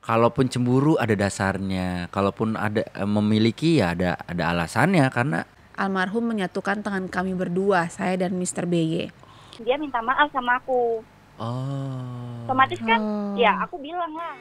kalaupun cemburu ada dasarnya, kalaupun ada memiliki ya ada alasannya karena Almarhum menyatukan tangan kami berdua, saya dan Mr. BY. Dia minta maaf sama aku. Otomatis kan, ya aku bilang lah.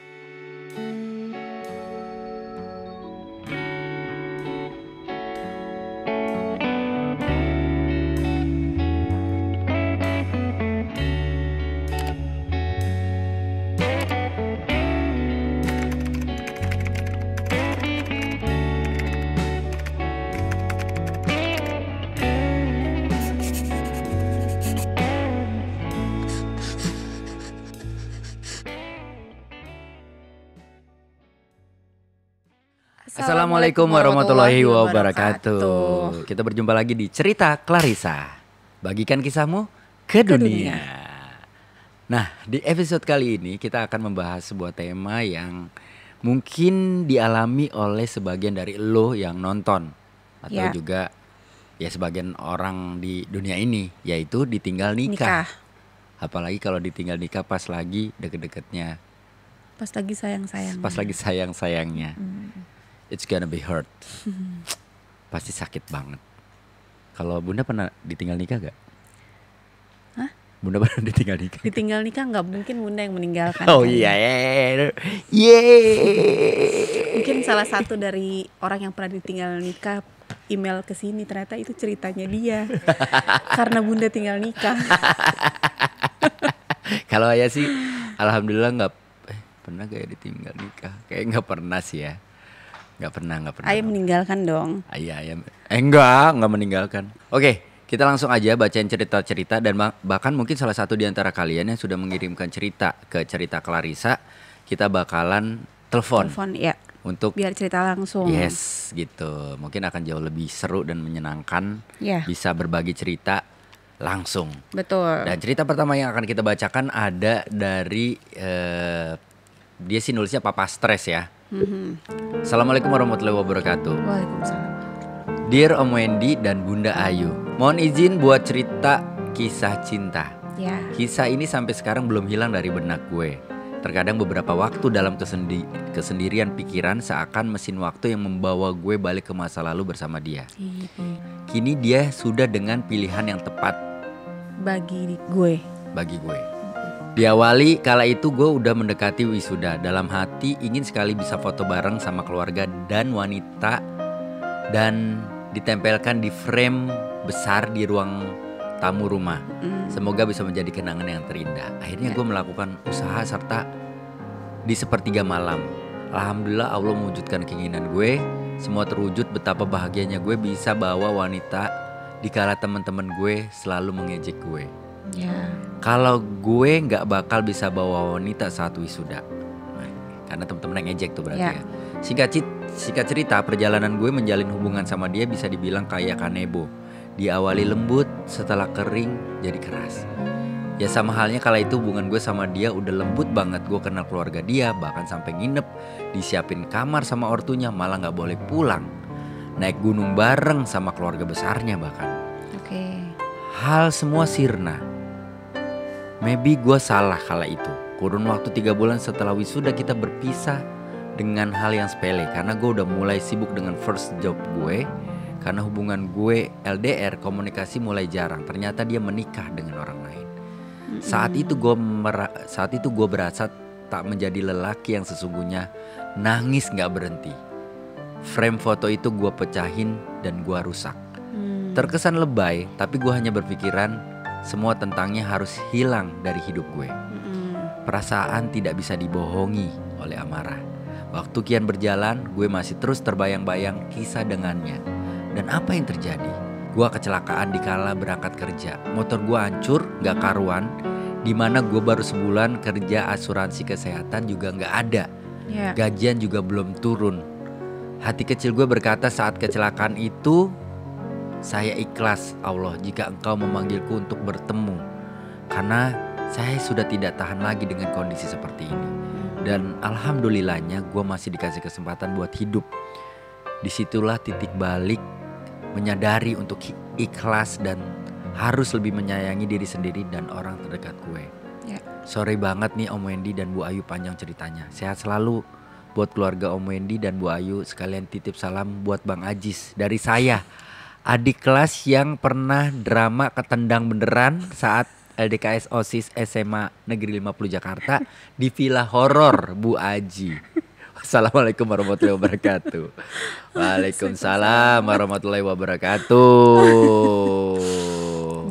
Assalamualaikum warahmatullahi wabarakatuh. Kita berjumpa lagi di Cerita Clarissa. Bagikan kisahmu ke dunia. Nah, di episode kali ini kita akan membahas sebuah tema yang mungkin dialami oleh sebagian dari lo yang nonton atau juga ya sebagian orang di dunia ini, yaitu ditinggal nikah. Apalagi kalau ditinggal nikah pas lagi deket-deketnya. Pas lagi sayang-sayangnya. Pas lagi sayang-sayangnya. It's gonna be hurt. Pasti sakit banget. Kalau Bunda pernah ditinggal nikah gak? Hah? Bunda pernah ditinggal nikah? Ditinggal nikah gak mungkin Bunda yang meninggalkan. Oh iya, Mungkin salah satu dari orang yang pernah ditinggal nikah email ke sini, ternyata itu ceritanya dia. Karena Bunda tinggal nikah. Kalau ayah sih alhamdulillah gak pernah gak ya ditinggal nikah? Kayaknya gak pernah sih ya. Gak pernah. Ayah meninggalkan dong. Ayah enggak meninggalkan. Oke, kita langsung aja bacain cerita-cerita. Dan bahkan mungkin salah satu di antara kalian yang sudah mengirimkan cerita ke Cerita Clarissa, kita bakalan telepon ya, untuk biar cerita langsung. Yes, gitu. Mungkin akan jauh lebih seru dan menyenangkan. Bisa berbagi cerita langsung. Betul. Dan cerita pertama yang akan kita bacakan ada dari dia sih nulisnya Papa Stres ya. Assalamualaikum warahmatullahi wabarakatuh. Waalaikumsalam. Dear Om Wendy dan Bunda Ayu, mohon izin buat cerita kisah cinta. Kisah ini sampai sekarang belum hilang dari benak gue. Terkadang beberapa waktu dalam kesendirian pikiran seakan mesin waktu yang membawa gue balik ke masa lalu bersama dia. Kini dia sudah dengan pilihan yang tepat bagi gue. Diawali kala itu gue udah mendekati wisuda. Dalam hati ingin sekali bisa foto bareng sama keluarga dan wanita dan ditempelkan di frame besar di ruang tamu rumah. Semoga bisa menjadi kenangan yang terindah. Akhirnya gue melakukan usaha serta di sepertiga malam. Alhamdulillah Allah mewujudkan keinginan gue. Semua terwujud, betapa bahagianya gue bisa bawa wanita di kala teman-teman gue selalu mengejek gue. Kalau gue gak bakal bisa bawa wanita saat wisuda. Karena teman-teman yang ngejek tuh berarti ya. Singkat cerita, perjalanan gue menjalin hubungan sama dia bisa dibilang kayak kanebo. Diawali lembut, setelah kering jadi keras. Ya sama halnya kala itu hubungan gue sama dia udah lembut banget. Gue kenal keluarga dia, bahkan sampai nginep, disiapin kamar sama ortunya, malah gak boleh pulang. Naik gunung bareng sama keluarga besarnya bahkan. Hal semua sirna. Maybe gue salah kala itu. Kurun waktu 3 bulan setelah wisuda kita berpisah dengan hal yang sepele. Karena gue udah mulai sibuk dengan first job gue. Karena hubungan gue LDR, komunikasi mulai jarang. Ternyata dia menikah dengan orang lain. Saat itu gue berasa tak menjadi lelaki yang sesungguhnya. Nangis gak berhenti. Frame foto itu gue pecahin dan gue rusak. Terkesan lebay, tapi gue hanya berpikiran semua tentangnya harus hilang dari hidup gue. Perasaan tidak bisa dibohongi oleh amarah. Waktu kian berjalan, gue masih terus terbayang-bayang kisah dengannya. Dan apa yang terjadi? Gue kecelakaan dikala berangkat kerja. Motor gue hancur, gak karuan. Dimana gue baru sebulan kerja, asuransi kesehatan juga gak ada. Gajian juga belum turun. Hati kecil gue berkata saat kecelakaan itu, saya ikhlas Allah jika engkau memanggilku untuk bertemu. Karena saya sudah tidak tahan lagi dengan kondisi seperti ini. Dan alhamdulillahnya gue masih dikasih kesempatan buat hidup. Disitulah titik balik menyadari untuk ikhlas dan harus lebih menyayangi diri sendiri dan orang terdekat gue. Sorry banget nih Om Wendy dan Bu Ayu panjang ceritanya. Sehat selalu buat keluarga Om Wendy dan Bu Ayu. Sekalian titip salam buat Bang Ajis dari saya, adik kelas yang pernah drama ketendang beneran saat LDKS OSIS SMA Negeri 50 Jakarta di Villa Horor Bu Aji. Assalamualaikum warahmatullahi wabarakatuh. Waalaikumsalam warahmatullahi wabarakatuh.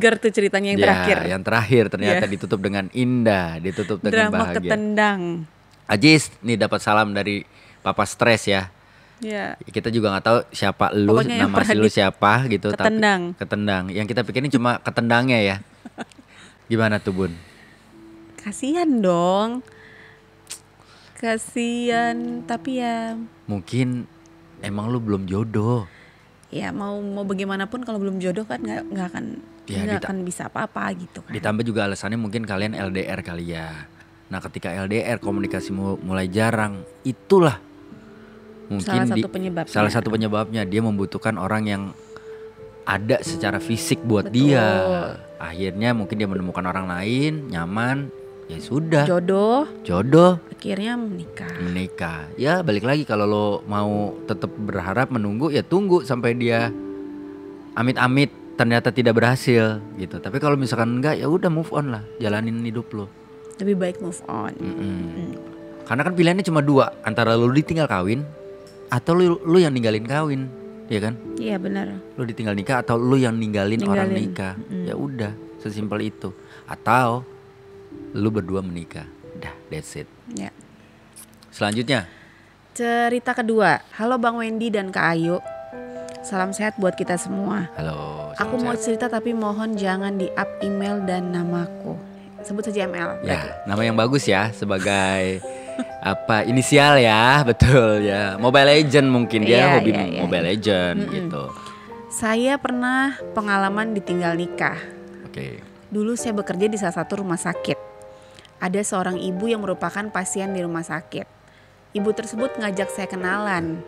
Ger tuh ceritanya yang terakhir. Yang terakhir ternyata ditutup dengan indah, ditutup dengan Drama bahagia. ketendang. Ajis, nih dapat salam dari Papa Stres ya. Ya. Kita juga nggak tahu siapa lu, Pokoknya yang nama asli lu pernah siapa gitu. ketendang. Tapi ketendang. Yang kita pikirin cuma ketendangnya ya. Gimana tuh Bun? Kasihan dong. Kasihan, tapi ya Mungkin emang lu belum jodoh. ya mau bagaimanapun kalau belum jodoh kan nggak akan Ya, akan bisa apa-apa gitu kan. Ditambah juga alasannya mungkin kalian LDR kali ya. Nah ketika LDR komunikasi mulai jarang, itulah mungkin salah satu penyebabnya dia membutuhkan orang yang ada secara fisik buat Betul. dia. Akhirnya mungkin dia menemukan orang lain, nyaman, ya sudah. Jodoh. Akhirnya menikah. Ya balik lagi kalau lo mau tetap berharap menunggu ya tunggu sampai dia amit-amit ternyata tidak berhasil gitu. Tapi kalau misalkan enggak ya udah move on lah, jalanin hidup lo. Lebih baik move on. Karena kan pilihannya cuma dua, antara lo ditinggal kawin atau lu yang ninggalin kawin, ya kan? Iya benar. Lu ditinggal nikah atau lu yang ninggalin orang nikah. Ya udah, sesimpel itu. Atau lu berdua menikah. Dah, that's it. Ya. Selanjutnya. Cerita kedua. Halo Bang Wendy dan Kak Ayu. Salam sehat buat kita semua. Halo. Aku mau cerita tapi mohon jangan di-up email dan namaku. Sebut saja ML. Ya, nama yang bagus ya sebagai apa inisial ya, betul ya. Mobile Legend mungkin dia hobi Mobile Legend gitu. Saya pernah pengalaman ditinggal nikah. Oke. Dulu saya bekerja di salah satu rumah sakit. Ada seorang ibu yang merupakan pasien di rumah sakit. Ibu tersebut ngajak saya kenalan.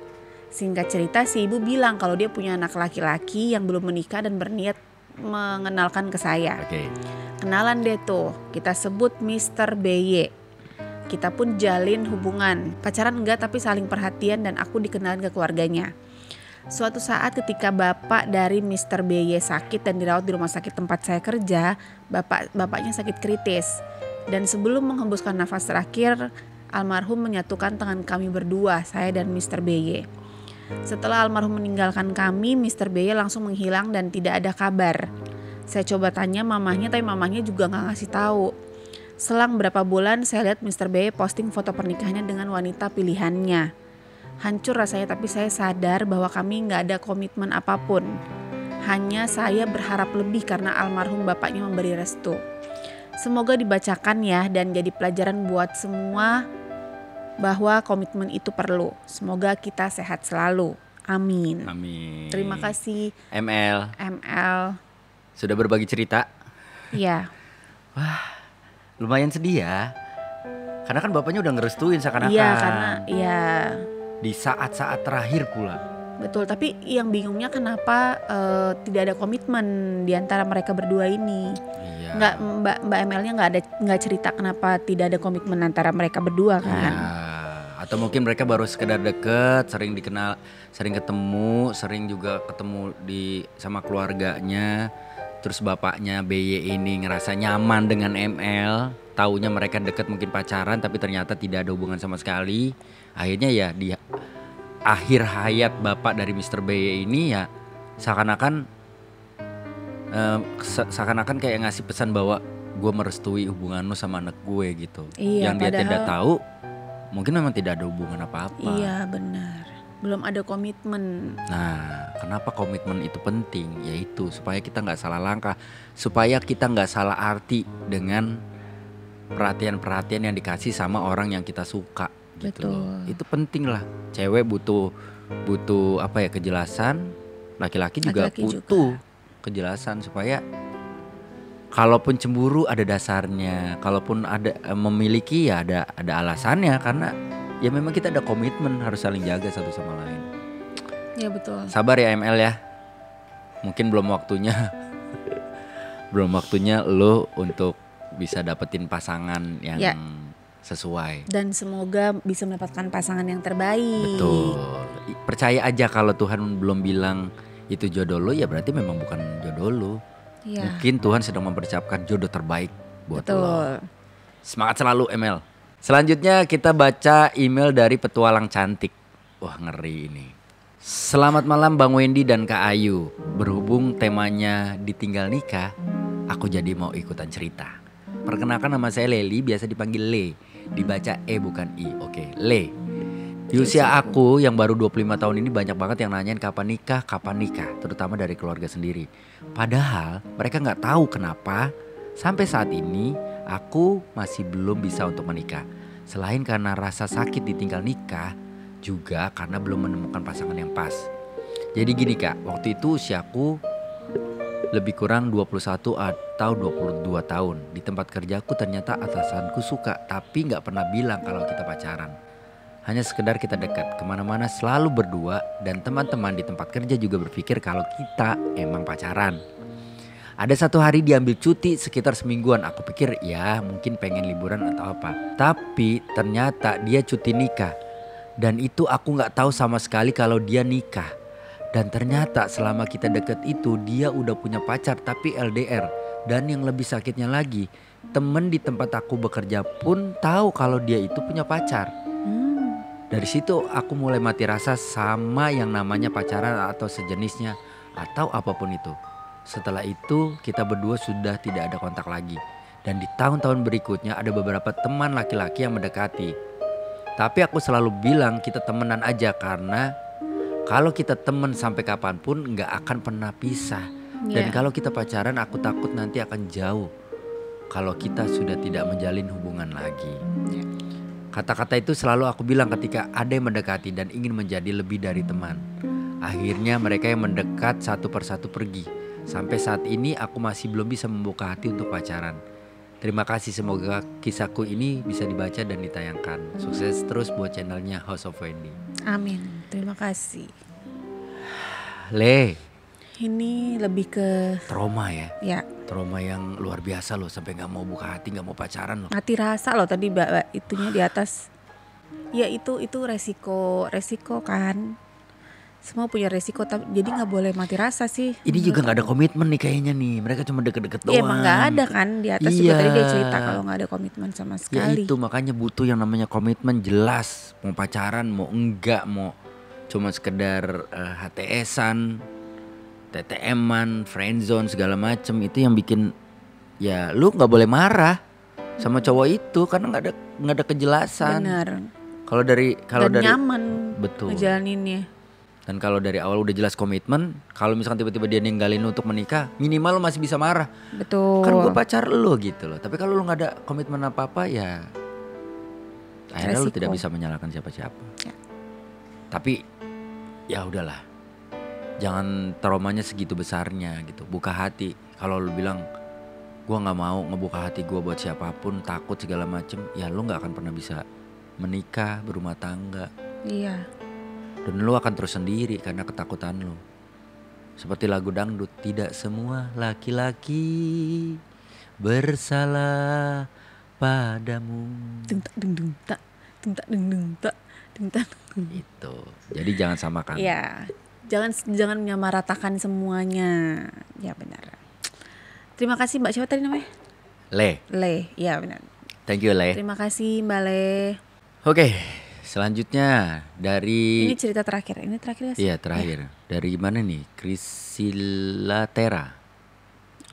Singkat cerita si ibu bilang kalau dia punya anak laki-laki yang belum menikah dan berniat mengenalkan ke saya. Oke. Kenalan deh tuh, kita sebut Mr. BY. Kita pun jalin hubungan. Pacaran enggak tapi saling perhatian dan aku dikenalin ke keluarganya. Suatu saat ketika bapak dari Mr. BY sakit dan dirawat di rumah sakit tempat saya kerja, bapaknya sakit kritis. Dan sebelum menghembuskan nafas terakhir, almarhum menyatukan tangan kami berdua, saya dan Mr. BY. Setelah almarhum meninggalkan kami, Mr. BY langsung menghilang dan tidak ada kabar. Saya coba tanya mamahnya, tapi mamahnya juga gak ngasih tahu. Selang berapa bulan saya lihat Mr. BY posting foto pernikahannya dengan wanita pilihannya. Hancur rasanya, tapi saya sadar bahwa kami gak ada komitmen apapun. Hanya saya berharap lebih karena almarhum bapaknya memberi restu. Semoga dibacakan ya dan jadi pelajaran buat semua bahwa komitmen itu perlu. Semoga kita sehat selalu. Amin. Amin. Terima kasih ML. Sudah berbagi cerita. Iya. Wah, lumayan sedih ya. Karena kan bapaknya udah ngerestuin seakan-akan. Iya, karena iya. Di saat-saat terakhir pula. Betul, tapi yang bingungnya kenapa tidak ada komitmen di antara mereka berdua ini. Iya. Nggak, Mbak ML-nya nggak cerita kenapa tidak ada komitmen antara mereka berdua kan. Iya. Atau mungkin mereka baru sekedar deket, sering dikenal, sering ketemu, sering juga ketemu sama keluarganya. Terus bapaknya BY ini ngerasa nyaman dengan ML, taunya mereka deket mungkin pacaran tapi ternyata tidak ada hubungan sama sekali. Akhirnya ya di akhir hayat bapak dari Mr. BY ini ya seakan-akan kayak ngasih pesan bahwa gue merestui hubungan lu sama anak gue gitu. Iya, yang dia tidak tahu mungkin memang tidak ada hubungan apa-apa. Iya benar, belum ada komitmen. Nah kenapa komitmen itu penting? Yaitu supaya kita gak salah langkah, supaya kita gak salah arti dengan perhatian-perhatian yang dikasih sama orang yang kita suka gitu. Betul. Loh. Itu penting lah. Cewek butuh apa ya, kejelasan. Laki-laki juga butuh kejelasan supaya kalaupun cemburu ada dasarnya, kalaupun ada memiliki ya ada alasannya, karena ya memang kita ada komitmen harus saling jaga satu sama lain. Ya betul. Sabar ya ML ya. Mungkin belum waktunya lo untuk bisa dapetin pasangan yang sesuai. Dan semoga bisa mendapatkan pasangan yang terbaik. Betul. Percaya aja kalau Tuhan belum bilang itu jodoh lo, ya berarti memang bukan jodoh lo. Mungkin Tuhan sedang mempersiapkan jodoh terbaik buat lo. Semangat selalu Emel. Selanjutnya kita baca email dari petualang cantik. Wah, ngeri ini. Selamat malam Bang Wendy dan Kak Ayu. Berhubung temanya ditinggal nikah, aku jadi mau ikutan cerita. Perkenalkan, nama saya Leli, biasa dipanggil Le. Dibaca E bukan I. Oke, Le. Di usia aku yang baru 25 tahun ini banyak banget yang nanyain kapan nikah, terutama dari keluarga sendiri. Padahal mereka gak tahu kenapa sampai saat ini aku masih belum bisa untuk menikah. Selain karena rasa sakit ditinggal nikah, juga karena belum menemukan pasangan yang pas. Jadi gini Kak, waktu itu usiaku lebih kurang 21 atau 22 tahun. Di tempat kerjaku ternyata atasanku suka, tapi gak pernah bilang kalau kita pacaran. Hanya sekedar kita dekat, kemana-mana selalu berdua, dan teman-teman di tempat kerja juga berpikir kalau kita emang pacaran. Ada satu hari diambil cuti sekitar semingguan. Aku pikir ya mungkin pengen liburan atau apa. Tapi ternyata dia cuti nikah. Dan itu aku gak tahu sama sekali kalau dia nikah. Dan ternyata selama kita deket itu dia udah punya pacar tapi LDR. Dan yang lebih sakitnya lagi, temen di tempat aku bekerja pun tahu kalau dia itu punya pacar. Dari situ aku mulai mati rasa sama yang namanya pacaran atau sejenisnya atau apapun itu. Setelah itu kita berdua sudah tidak ada kontak lagi. Dan di tahun-tahun berikutnya ada beberapa teman laki-laki yang mendekati. Tapi aku selalu bilang kita temenan aja, karena kalau kita temen sampai kapanpun gak akan pernah pisah. Dan kalau kita pacaran aku takut nanti akan jauh kalau kita sudah tidak menjalin hubungan lagi. Kata-kata itu selalu aku bilang ketika ada yang mendekati dan ingin menjadi lebih dari teman. Akhirnya mereka yang mendekat satu persatu pergi. Sampai saat ini aku masih belum bisa membuka hati untuk pacaran. Terima kasih, semoga kisahku ini bisa dibaca dan ditayangkan. Sukses terus buat channelnya House of Wendy. Amin, terima kasih. Le, ini lebih ke trauma ya? Ya. Trauma yang luar biasa loh, sampai gak mau buka hati, gak mau pacaran loh. Mati rasa loh tadi mbak itunya di atas. Ya itu resiko kan. Semua punya resiko, jadi gak boleh mati rasa sih. Ini juga gak ada komitmen nih kayaknya nih. Mereka cuma deket-deket doang. Iya emang gak ada kan, di atas juga tadi dia cerita kalau gak ada komitmen sama sekali. Ya itu makanya butuh yang namanya komitmen jelas. Mau pacaran, mau enggak, mau cuma sekedar HTS-an, TTM-an, friendzone segala macem. Itu yang bikin ya lu gak boleh marah sama cowok itu karena gak ada kejelasan. Benar. Kalau dari nyaman betul ngejalaninnya. Dan kalau dari awal udah jelas komitmen, kalau misalkan tiba-tiba dia ninggalin untuk menikah, minimal lo masih bisa marah. Betul. Kan gue pacar lo gitu loh. Tapi kalau lo gak ada komitmen apa-apa ya akhirnya lo tidak bisa menyalahkan siapa-siapa. Ya. Tapi ya udahlah, jangan traumanya segitu besarnya gitu. Buka hati. Kalau lo bilang gue gak mau ngebuka hati gue buat siapapun, takut segala macem, ya lo gak akan pernah bisa menikah, berumah tangga. Iya. Dan lo akan terus sendiri karena ketakutan lo. Seperti lagu dangdut, tidak semua laki-laki bersalah padamu. Itu. Jadi jangan samakan. Iya. Jangan menyamaratakan semuanya. Ya benar. Terima kasih Mbak, siapa tadi namanya? Le, ya benar. Thank you Le. Terima kasih Mbak Le. Oke. Selanjutnya dari ini cerita terakhir. Ini terakhir gak sih? Iya terakhir. Dari mana nih? Krisila Tera.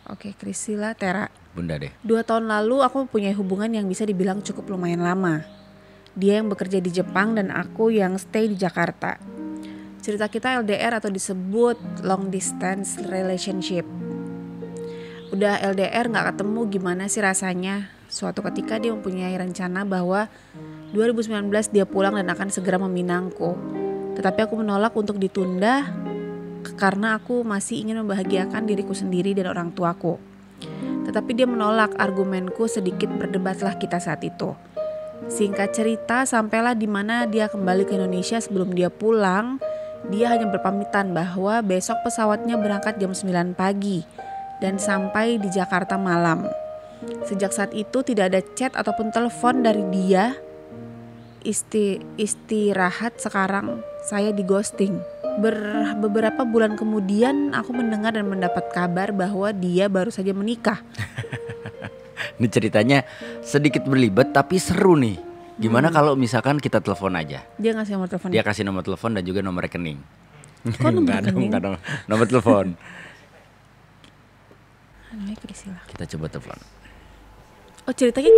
Oke, Krisila Tera. Bunda deh. 2 tahun lalu aku mempunyai hubungan yang bisa dibilang cukup lumayan lama. Dia yang bekerja di Jepang dan aku yang stay di Jakarta. Cerita kita LDR atau disebut long distance relationship. Udah LDR gak ketemu, gimana sih rasanya? Suatu ketika dia mempunyai rencana bahwa 2019 dia pulang dan akan segera meminangku. Tetapi aku menolak untuk ditunda karena aku masih ingin membahagiakan diriku sendiri dan orang tuaku. Tetapi dia menolak argumenku, sedikit berdebatlah kita saat itu. Singkat cerita, sampailah di mana dia kembali ke Indonesia. Sebelum dia pulang, dia hanya berpamitan bahwa besok pesawatnya berangkat jam 9 pagi dan sampai di Jakarta malam. Sejak saat itu tidak ada chat ataupun telepon dari dia. Istirahat sekarang saya di ghosting. Beberapa bulan kemudian aku mendengar dan mendapat kabar bahwa dia baru saja menikah. Ini ceritanya sedikit berlibat tapi seru nih. Gimana kalau misalkan kita telepon aja? Dia ngasih nomor telepon. Dia kasih nomor telepon dan juga nomor rekening. Kok nomor rekening? Nomor telepon. Kita coba telepon. Oh, ceritanya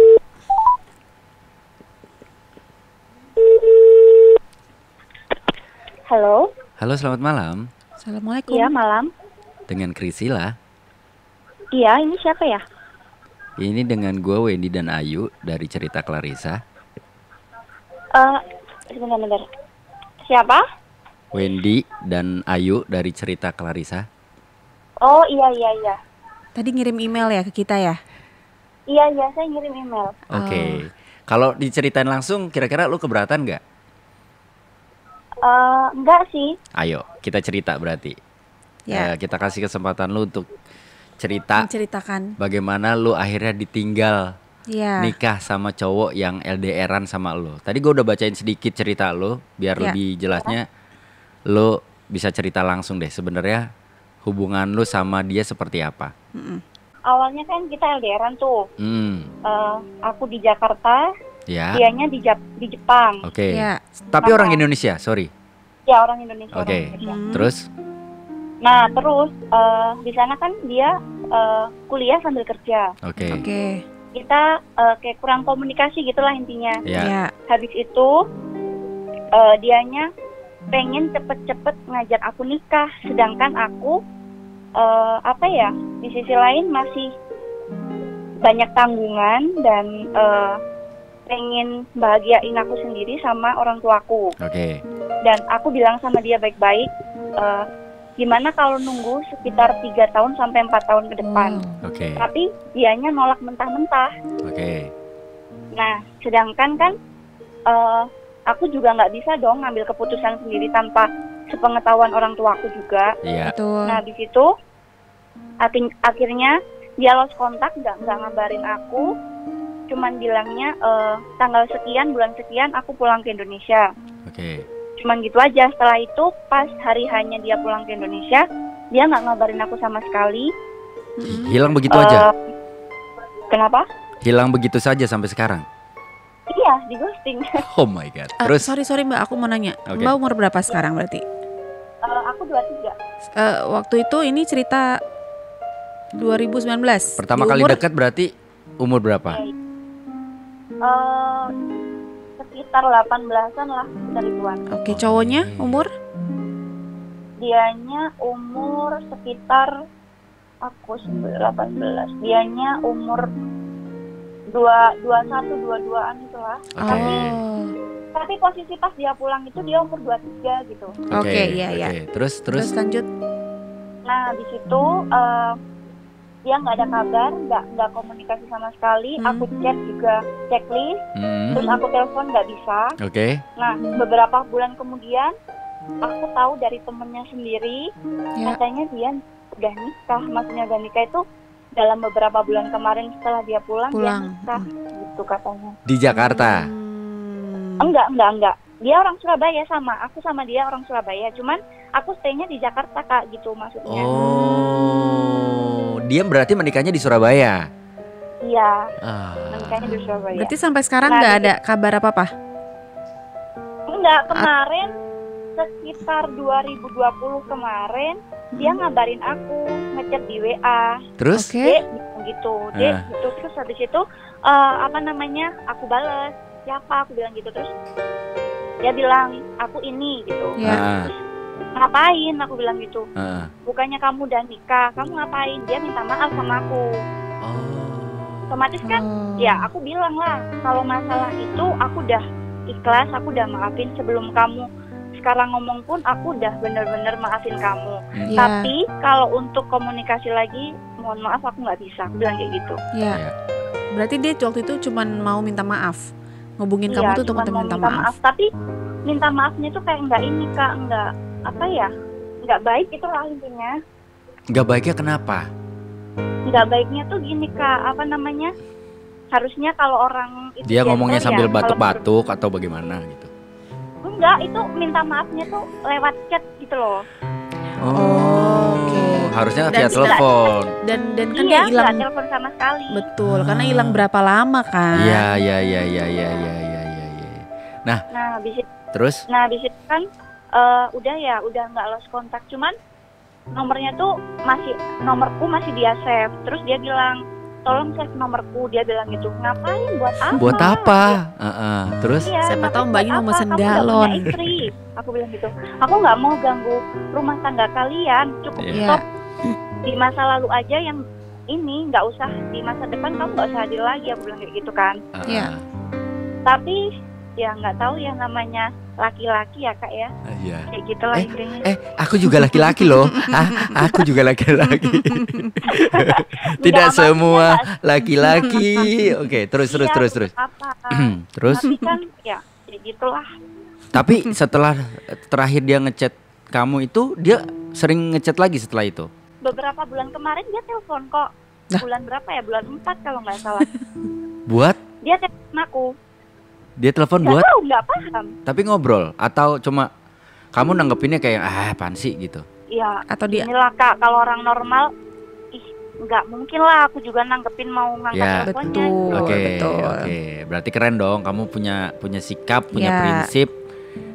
Halo. Halo, selamat malam. Assalamualaikum. Iya, malam. Dengan Krisila. Iya, ini siapa ya? Ini dengan gue Wendy dan Ayu dari Cerita Clarissa. Sebentar. Siapa? Wendy dan Ayu dari Cerita Clarissa. Oh, iya. Tadi ngirim email ya ke kita ya? Iya, saya ngirim email. Oke. Kalau diceritain langsung, kira-kira lu keberatan nggak? Enggak sih. Ayo, kita cerita berarti. Ya. Kita kasih kesempatan lu untuk cerita Menceritakan. bagaimana lu akhirnya ditinggal Ya. nikah sama cowok yang LDRan sama lu. Tadi gue udah bacain sedikit cerita lu, biar Ya. lebih jelasnya lu bisa cerita langsung deh. Sebenarnya hubungan lu sama dia seperti apa? Awalnya kan kita LDRan tuh. Aku di Jakarta, Ya. dianya di Jepang. Oke. Ya. Tapi orang Indonesia, sorry. Ya, orang Indonesia. Oke. Orang Indonesia. Terus? Nah, terus di sana kan dia kuliah sambil kerja. Oke. Oke. Kita kayak kurang komunikasi gitulah intinya. Ya. Ya. Habis itu dianya pengen cepet-cepet ngajak aku nikah, sedangkan aku di sisi lain masih banyak tanggungan dan pengen bahagiain aku sendiri sama orang tuaku. Oke. Dan aku bilang sama dia baik-baik, gimana kalau nunggu sekitar 3 tahun sampai 4 tahun ke depan. Oke. Tapi dianya nolak mentah-mentah. Oke. Nah, sedangkan kan aku juga nggak bisa dong ngambil keputusan sendiri tanpa sepengetahuan orang tuaku juga. Iya. Betul. Nah, di situ akhirnya dia lost kontak, nggak ngabarin aku. Cuman bilangnya tanggal sekian, bulan sekian aku pulang ke Indonesia. Oke. Cuman gitu aja. Setelah itu pas hari hanya dia pulang ke Indonesia, dia nggak ngabarin aku sama sekali. Hilang begitu aja? Kenapa? Hilang begitu saja sampai sekarang? Iya, di ghosting. Oh my god. Terus? Sorry Mbak, aku mau nanya. Oke. Mbak umur berapa sekarang berarti? Aku 23. Waktu itu ini cerita 2019. Pertama Di kali umur dekat berarti umur berapa? Sekitar 18-an lah, sekitar ituan. Oke, cowoknya umur? Dianya umur sekitar aku 18. Dianya umur 21, 22-an itulah. Oke. Tapi posisi pas dia pulang itu dia umur 23 gitu. Oke, iya. Terus Lanjut. Nah, di situ dia nggak ada kabar, nggak komunikasi sama sekali. Aku chat juga checklist, terus aku telepon nggak bisa. Oke. Nah, beberapa bulan kemudian aku tahu dari temennya sendiri, katanya dia udah nikah. Maksudnya udah nikah itu dalam beberapa bulan kemarin setelah dia pulang. Dia nikah, gitu katanya. Di Jakarta? Enggak. Dia orang Surabaya, aku sama dia orang Surabaya. Cuman aku stay-nya di Jakarta, Kak, gitu maksudnya. Oh, dia berarti menikahnya di Surabaya? Iya, menikahnya di Surabaya. Berarti sampai sekarang nggak ada kabar apa-apa? Enggak, kemarin sekitar 2020 kemarin dia ngabarin aku, ngechat di WA. Terus? Oke. Gitu. Terus habis itu aku balas, siapa, aku bilang gitu. Terus dia bilang aku ini gitu. Terus ngapain, aku bilang gitu. Bukannya kamu udah nikah, kamu ngapain? Dia minta maaf sama aku. Otomatis kan ya aku bilang lah, kalau masalah itu aku udah ikhlas, aku udah maafin. Sebelum kamu sekarang ngomong pun aku udah bener-bener maafin kamu. Tapi kalau untuk komunikasi lagi, mohon maaf aku nggak bisa, aku bilang kayak gitu. Berarti dia waktu itu cuman mau minta maaf, ngubungin kamu tuh untuk minta maaf. Tapi minta maafnya tuh kayak nggak ini, Kak, nggak baik itulah intinya. Nggak baiknya kenapa? nggak baiknya tuh gini Kak, apa namanya? Harusnya kalau orang itu Dia ngomongnya gentle sambil ya, batuk-batuk atau bagaimana gitu? enggak, itu minta maafnya tuh lewat chat gitu loh. Oke. Harusnya Dan via tidak- telepon. Dan kan Iya, dia hilang. nggak telepon sama sekali. Betul, karena hilang berapa lama kan? Iya. Nah, Nah, habis itu, terus? kan udah nggak lost kontak, cuman nomornya tuh nomorku masih dia save. Terus dia bilang, tolong save nomorku, dia bilang gitu. Ngapain, buat apa? Buat apa? Terus? Iya, Siapa tahu ngapain, mbaknya buat mau apa? mesen Kamu nggak galon. punya istri. Aku bilang gitu. Aku nggak mau ganggu rumah tangga kalian. Cukup Iya. stop di masa lalu aja, yang ini nggak usah, di masa depan kamu nggak usah hadir lagi. Aku bilang kayak gitu kan. Iya. Tapi ya nggak tahu ya, namanya laki-laki ya Kak ya. Iya. Kayak gitulah intinya. Aku juga laki-laki loh. Aku juga laki-laki. Tidak Nggak, semua maksudnya laki-laki. Oke, terus. Iya, Terus. Apa? Terus? Tapi kan ya kayak gitulah. Tapi setelah terakhir dia ngechat kamu itu, dia sering ngechat lagi setelah itu. Beberapa bulan kemarin dia telepon kok. Nah. Bulan berapa ya? Bulan 4 kalau nggak salah. Buat? Dia telepon aku. Dia telepon Nggak buat? tahu, nggak paham. Tapi ngobrol atau cuma kamu nanggepinnya kayak apaan sih gitu? Iya. Atau dia Inilah Kak, kalau orang normal, nggak mungkin lah aku juga nanggepin mau ngangkat Ya. teleponnya. Betul. Oke. betul. Berarti keren dong. Kamu punya sikap, punya Ya. prinsip.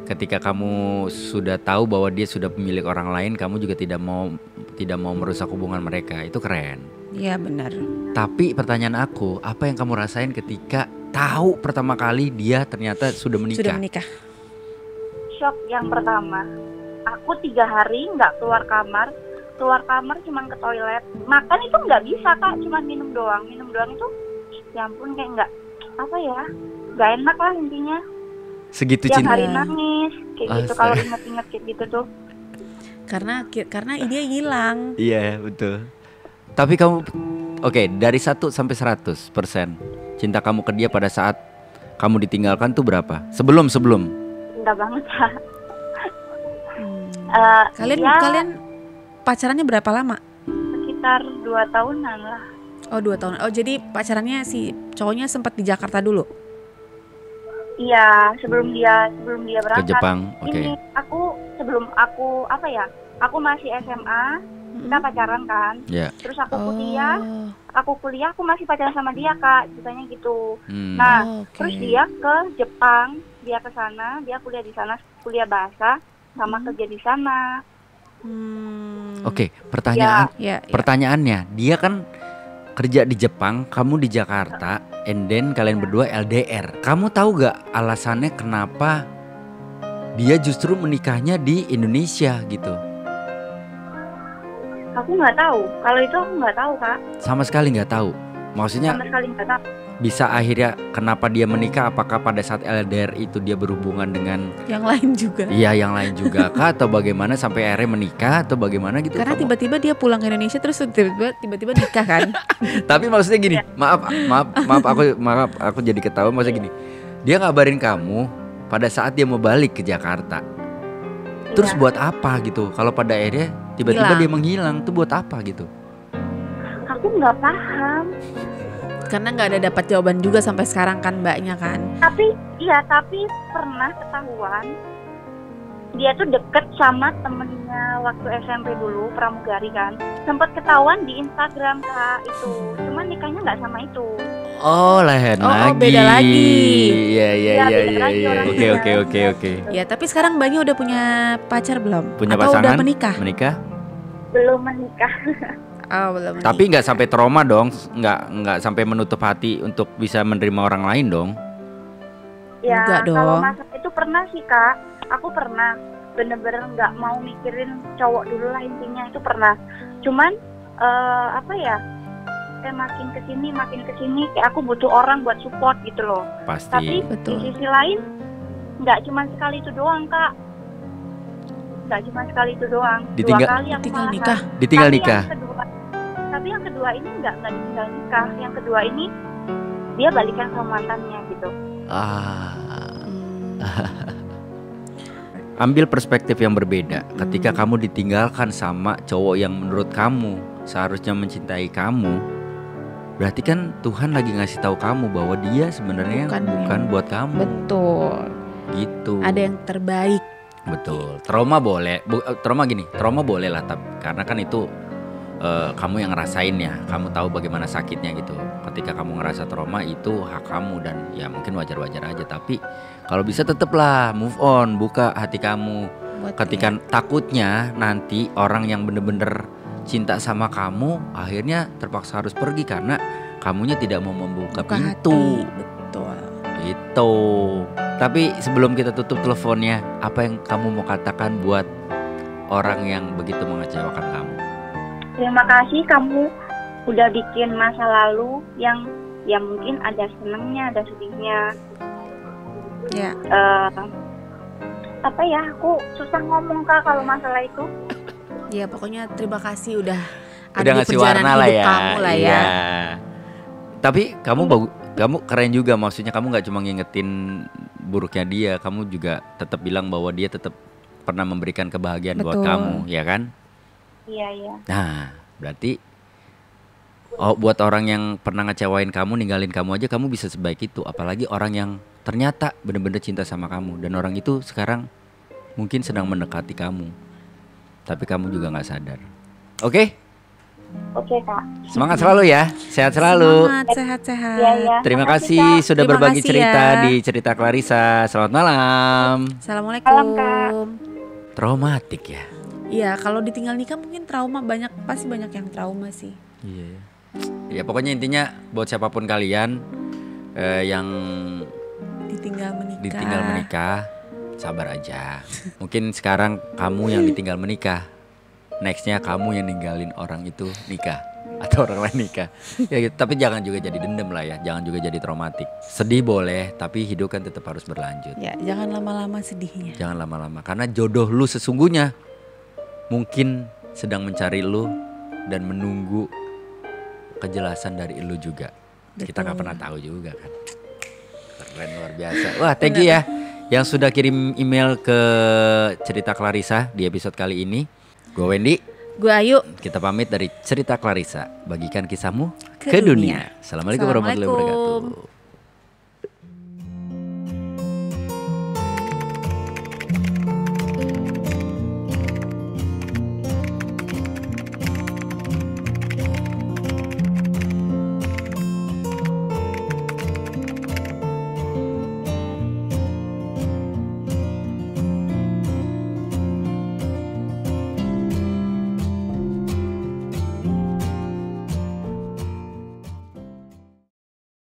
Ketika kamu sudah tahu bahwa dia sudah pemilik orang lain, kamu juga tidak mau merusak hubungan mereka. Itu keren. Iya benar. Tapi pertanyaan aku, apa yang kamu rasain ketika tahu pertama kali dia ternyata sudah menikah? Sudah menikah. Shock yang pertama. Aku 3 hari nggak keluar kamar cuman ke toilet. Makan itu nggak bisa Kak, cuman minum doang itu, ya ampun, kayak nggak enak lah intinya. Segitu Tiap cinta. hari nangis kayak gitu Astaga. kalau inget-inget kayak gitu tuh. Karena dia hilang. Iya betul. Tapi kamu, oke, dari 1 sampai 100% cinta kamu ke dia pada saat kamu ditinggalkan tuh berapa? Sebelum Cinta banget Kak. Kalian pacarannya berapa lama? Sekitar 2 tahunan lah. Oh 2 tahun. Oh jadi pacarannya si cowoknya sempat di Jakarta dulu. Iya, sebelum dia ke berangkat. Jepang? Oke. Ini sebelum aku aku masih SMA, kita pacaran kan. Ya. Terus aku kuliah, Oh, aku masih pacaran sama dia Kak, ceritanya gitu. Hmm. Nah, terus dia ke Jepang, dia ke sana, dia kuliah di sana, kuliah bahasa sama kerja di sana. Oke, Ya. pertanyaannya, dia kan kerja di Jepang, kamu di Jakarta, and then kalian berdua LDR. Kamu tahu gak alasannya kenapa dia justru menikahnya di Indonesia gitu? Aku nggak tahu, kalau itu aku nggak tahu Kak, Sama sekali nggak tahu. Maksudnya sama sekali nggak tahu. bisa akhirnya kenapa dia menikah? Apakah pada saat LDR itu dia berhubungan dengan yang lain juga. yang lain juga kah? Atau bagaimana sampai akhirnya menikah? Atau bagaimana gitu? Karena Kamu- tiba-tiba dia pulang ke Indonesia terus tiba-tiba nikah kan. Tapi maksudnya gini, maaf aku jadi ketawa. Maksudnya gini, dia ngabarin kamu pada saat dia mau balik ke Jakarta. Terus Iya. buat apa gitu? Kalau pada akhirnya tiba-tiba Hilang. dia menghilang, tuh buat apa gitu? Aku nggak paham. Karena nggak ada dapat jawaban juga sampai sekarang kan mbaknya kan. Tapi pernah ketahuan dia tuh deket sama temennya waktu SMP dulu, pramugari kan. Sempat ketahuan di Instagram Kak itu. Cuman nikahnya nggak sama itu. Oh, lain Oh, lagi. beda lagi. Iya. Iya, beda lagi orangnya. Oke. Ya tapi sekarang mbaknya udah punya pacar belum? Punya Atau pasangan? udah menikah? Menikah? Belum menikah. Oh belum. Tapi nggak sampai trauma dong, nggak sampai menutup hati untuk bisa menerima orang lain dong. Ya, Enggak kalau dong. masa itu pernah sih Kak. Aku pernah bener-bener nggak mau mikirin cowok dulu lah, intinya itu pernah. Cuman kayak makin kesini kayak aku butuh orang buat support gitu loh. Pasti. Tapi Betul. di sisi lain nggak cuma sekali itu doang Kak. Nggak cuma sekali itu doang. Ditinggal- 2 kali aku Tinggal malahan. nikah. Ditinggal Tapi nikah. Tapi yang kedua ini nggak ditinggal nikah. Yang kedua ini dia balikan sama mantannya gitu. Ah. Hmm. ambil perspektif yang berbeda. Ketika kamu ditinggalkan sama cowok yang menurut kamu seharusnya mencintai kamu, berarti kan Tuhan lagi ngasih tahu kamu bahwa dia sebenarnya bukan buat kamu. Betul. Gitu. Ada yang terbaik. Betul. Trauma boleh, trauma boleh lah, karena kan itu kamu yang ngerasain ya, kamu tahu bagaimana sakitnya gitu. Ketika kamu ngerasa trauma itu hak kamu dan ya mungkin wajar-wajar aja. Tapi kalau bisa tetaplah move on, buka hati kamu. Ketika takutnya nanti orang yang bener-bener cinta sama kamu akhirnya terpaksa harus pergi karena kamunya tidak mau membuka pintu. Betul. Itu. Tapi sebelum kita tutup teleponnya, apa yang kamu mau katakan buat orang yang begitu mengecewakan kamu? Terima kasih kamu udah bikin masa lalu yang ya mungkin ada senengnya, ada sedihnya. Ya. Apa ya? Aku susah ngomong Kak kalau masalah itu. Ya pokoknya terima kasih udah ngasih warna lah ya. Kamu lah ya. Iya. Tapi kamu keren juga, maksudnya kamu nggak cuma ngingetin buruknya dia, kamu juga tetap bilang bahwa dia tetap pernah memberikan kebahagiaan buat kamu, ya kan? Iya. Nah, berarti buat orang yang pernah ngecewain kamu, ninggalin kamu aja kamu bisa sebaik itu. Apalagi orang yang ternyata benar-benar cinta sama kamu. Dan orang itu sekarang mungkin sedang mendekati kamu, tapi kamu juga gak sadar. Oke? Oke Kak. Semangat selalu ya, sehat selalu. Semangat, sehat-sehat. Ya. Terima kasih sudah berbagi cerita ya. di Cerita Clarissa. Selamat malam. Assalamualaikum. Salam, Kak. Traumatik ya. Iya, kalau ditinggal nikah mungkin trauma pasti banyak yang trauma sih. Iya. Ya pokoknya intinya buat siapapun kalian yang ditinggal menikah, sabar aja. Mungkin sekarang kamu yang ditinggal menikah, nextnya kamu yang ninggalin orang itu nikah atau orang lain nikah. Ya gitu. Tapi jangan juga jadi dendam lah ya, jangan juga jadi traumatik. Sedih boleh, tapi hidup kan tetap harus berlanjut. Ya, jangan lama-lama sedihnya. Jangan lama-lama, karena jodoh lu sesungguhnya mungkin sedang mencari lu dan menunggu kejelasan dari lu juga. Betul. Kita gak pernah tahu juga kan. Keren, luar biasa. Wah, thank you ya yang sudah kirim email ke Cerita Clarissa di episode kali ini. Gue Wendy, gue Ayu. Kita pamit dari Cerita Clarissa. Bagikan kisahmu ke dunia. Assalamualaikum warahmatullahi wabarakatuh.